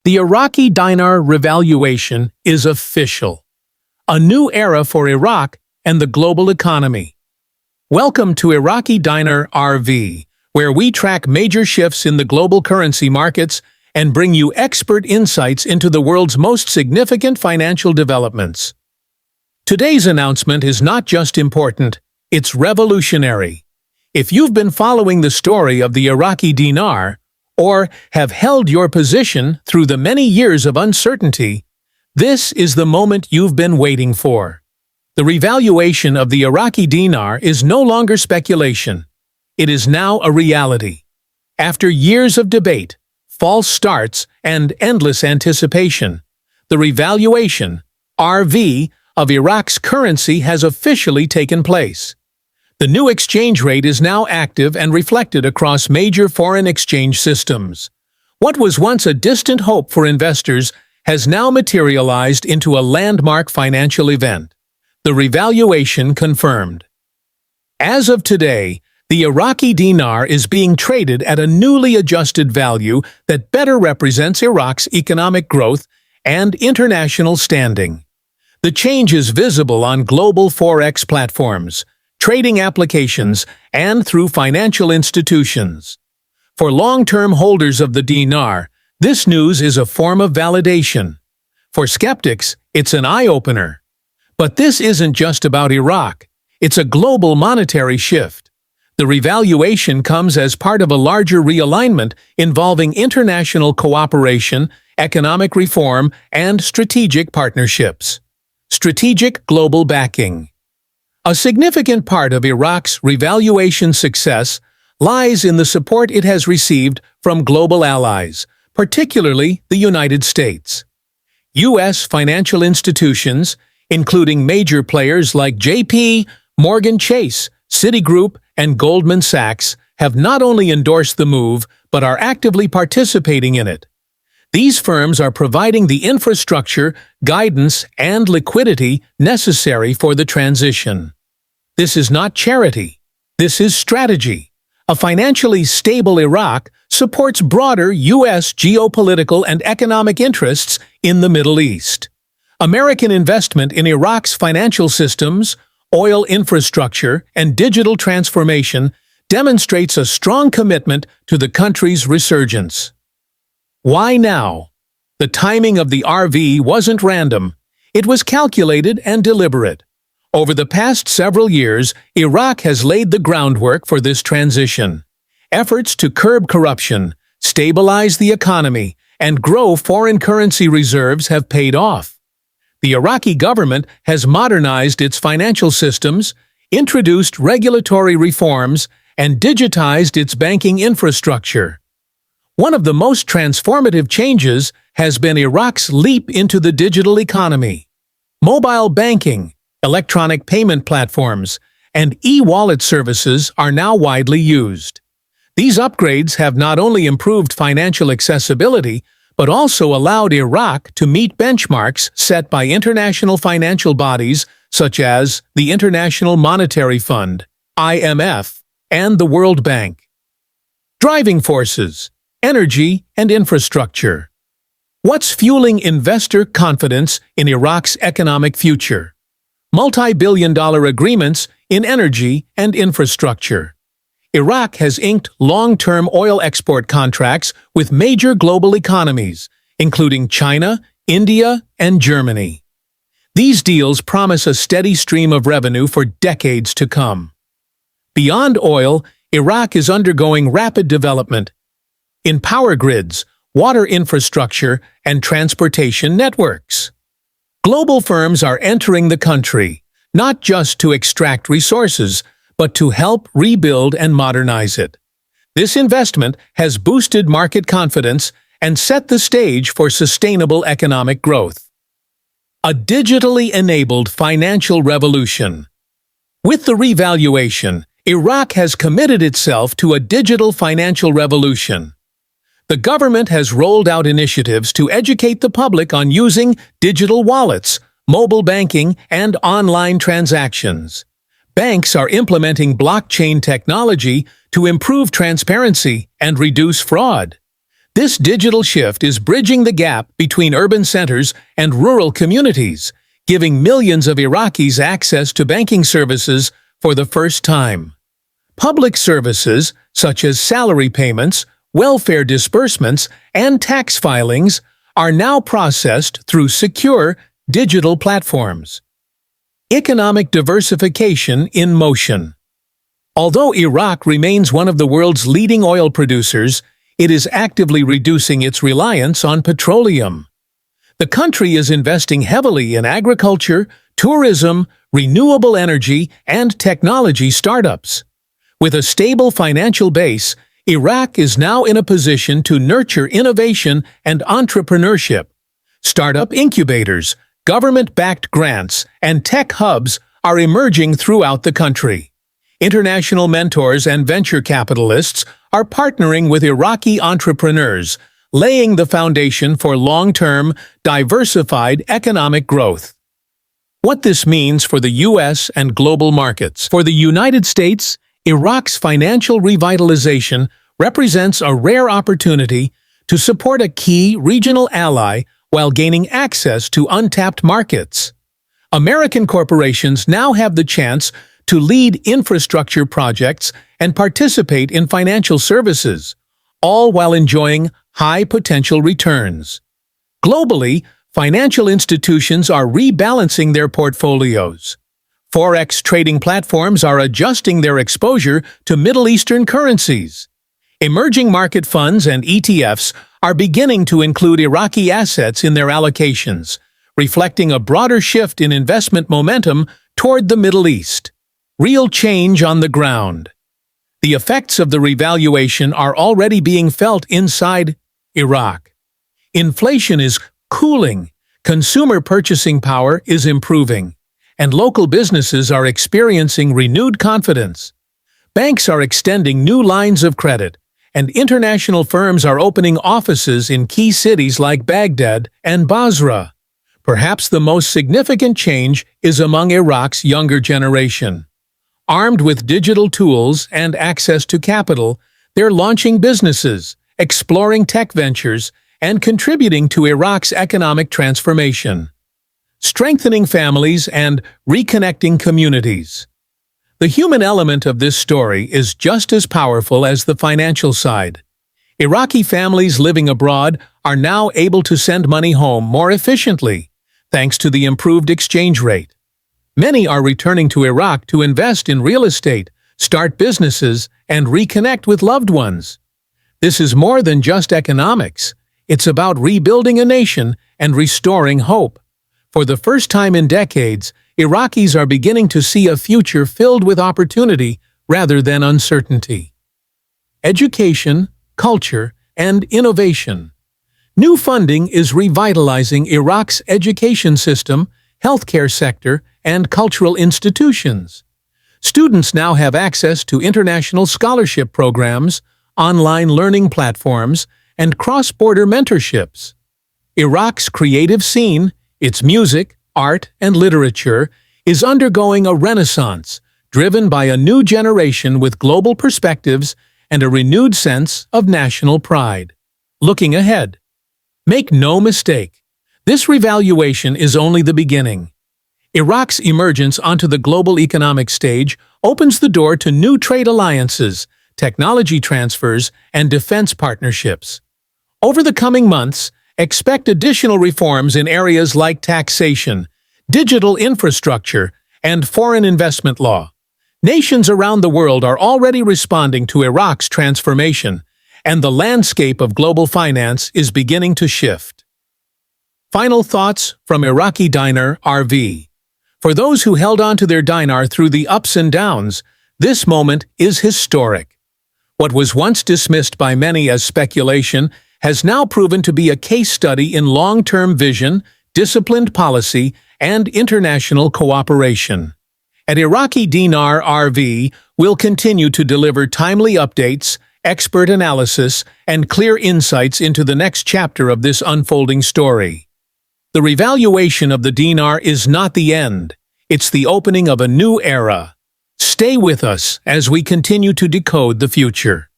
The Iraqi Dinar revaluation is official. A new era for Iraq and the global economy. Welcome to Iraqi Dinar RV, where we track major shifts in the global currency markets and bring you expert insights into the world's most significant financial developments. Today's announcement is not just important, it's revolutionary. If you've been following the story of the Iraqi Dinar, or have held your position through the many years of uncertainty, this is the moment you've been waiting for. The revaluation of the Iraqi dinar is no longer speculation. It is now a reality. After years of debate, false starts, and endless anticipation, the revaluation, RV, of Iraq's currency has officially taken place. The new exchange rate is now active and reflected across major foreign exchange systems. What was once a distant hope for investors has now materialized into a landmark financial event. The revaluation confirmed. As of today, the Iraqi dinar is being traded at a newly adjusted value that better represents Iraq's economic growth and international standing. The change is visible on global forex platforms, trading applications, and through financial institutions. For long-term holders of the dinar, this news is a form of validation. For skeptics, it's an eye-opener. But this isn't just about Iraq. It's a global monetary shift. The revaluation comes as part of a larger realignment involving international cooperation, economic reform, and strategic partnerships. Strategic global backing. A significant part of Iraq's revaluation success lies in the support it has received from global allies, particularly the United States. U.S. financial institutions, including major players like J.P. Morgan Chase, Citigroup, and Goldman Sachs, have not only endorsed the move but are actively participating in it. These firms are providing the infrastructure, guidance, and liquidity necessary for the transition. This is not charity. This is strategy. A financially stable Iraq supports broader U.S. geopolitical and economic interests in the Middle East. American investment in Iraq's financial systems, oil infrastructure, and digital transformation demonstrates a strong commitment to the country's resurgence. Why now? The timing of the RV wasn't random. It was calculated and deliberate. Over the past several years, Iraq has laid the groundwork for this transition. Efforts to curb corruption, stabilize the economy, and grow foreign currency reserves have paid off. The Iraqi government has modernized its financial systems, introduced regulatory reforms, and digitized its banking infrastructure. One of the most transformative changes has been Iraq's leap into the digital economy. Mobile banking, electronic payment platforms, and e-wallet services are now widely used. These upgrades have not only improved financial accessibility, but also allowed Iraq to meet benchmarks set by international financial bodies such as the International Monetary Fund, IMF, and the World Bank. Driving forces: energy and infrastructure. What's fueling investor confidence in Iraq's economic future? Multi-billion-dollar agreements in energy and infrastructure. Iraq has inked long-term oil export contracts with major global economies, including China, India, and Germany. These deals promise a steady stream of revenue for decades to come. Beyond oil, Iraq is undergoing rapid development in power grids, water infrastructure, and transportation networks. Global firms are entering the country, not just to extract resources, but to help rebuild and modernize it. This investment has boosted market confidence and set the stage for sustainable economic growth. A digitally enabled financial revolution. With the revaluation, Iraq has committed itself to a digital financial revolution. The government has rolled out initiatives to educate the public on using digital wallets, mobile banking, and online transactions. Banks are implementing blockchain technology to improve transparency and reduce fraud. This digital shift is bridging the gap between urban centers and rural communities, giving millions of Iraqis access to banking services for the first time. Public services, such as salary payments, welfare disbursements, and tax filings, are now processed through secure digital platforms. Economic diversification in motion. Although Iraq remains one of the world's leading oil producers, it is actively reducing its reliance on petroleum. The country is investing heavily in agriculture, tourism, renewable energy, and technology startups. With a stable financial base, Iraq is now in a position to nurture innovation and entrepreneurship. Startup incubators, government-backed grants, and tech hubs are emerging throughout the country. International mentors and venture capitalists are partnering with Iraqi entrepreneurs, laying the foundation for long-term, diversified economic growth. What this means for the U.S. and global markets. For the United States, Iraq's financial revitalization represents a rare opportunity to support a key regional ally while gaining access to untapped markets. American corporations now have the chance to lead infrastructure projects and participate in financial services, all while enjoying high-potential returns. Globally, financial institutions are rebalancing their portfolios. Forex trading platforms are adjusting their exposure to Middle Eastern currencies. Emerging market funds and ETFs are beginning to include Iraqi assets in their allocations, reflecting a broader shift in investment momentum toward the Middle East. Real change on the ground. The effects of the revaluation are already being felt inside Iraq. Inflation is cooling, consumer purchasing power is improving, and local businesses are experiencing renewed confidence. Banks are extending new lines of credit, and international firms are opening offices in key cities like Baghdad and Basra. Perhaps the most significant change is among Iraq's younger generation. Armed with digital tools and access to capital, they're launching businesses, exploring tech ventures, and contributing to Iraq's economic transformation, strengthening families and reconnecting communities. The human element of this story is just as powerful as the financial side. Iraqi families living abroad are now able to send money home more efficiently, thanks to the improved exchange rate. Many are returning to Iraq to invest in real estate, start businesses, and reconnect with loved ones. This is more than just economics. It's about rebuilding a nation and restoring hope. For the first time in decades, Iraqis are beginning to see a future filled with opportunity rather than uncertainty. Education, culture, and innovation. New funding is revitalizing Iraq's education system, healthcare sector, and cultural institutions. Students now have access to international scholarship programs, online learning platforms, and cross-border mentorships. Iraq's creative scene, its music, art, and literature, is undergoing a renaissance, driven by a new generation with global perspectives and a renewed sense of national pride. Looking ahead. Make no mistake, this revaluation is only the beginning. Iraq's emergence onto the global economic stage opens the door to new trade alliances, technology transfers, and defense partnerships. Over the coming months, expect additional reforms in areas like taxation, digital infrastructure, and foreign investment law. Nations around the world are already responding to Iraq's transformation, and the landscape of global finance is beginning to shift. Final thoughts from Iraqi Dinar RV. For those who held on to their dinar through the ups and downs, this moment is historic. What was once dismissed by many as speculation has now proven to be a case study in long-term vision, disciplined policy, and international cooperation. At Iraqi Dinar RV, we'll continue to deliver timely updates, expert analysis, and clear insights into the next chapter of this unfolding story. The revaluation of the dinar is not the end. It's the opening of a new era. Stay with us as we continue to decode the future.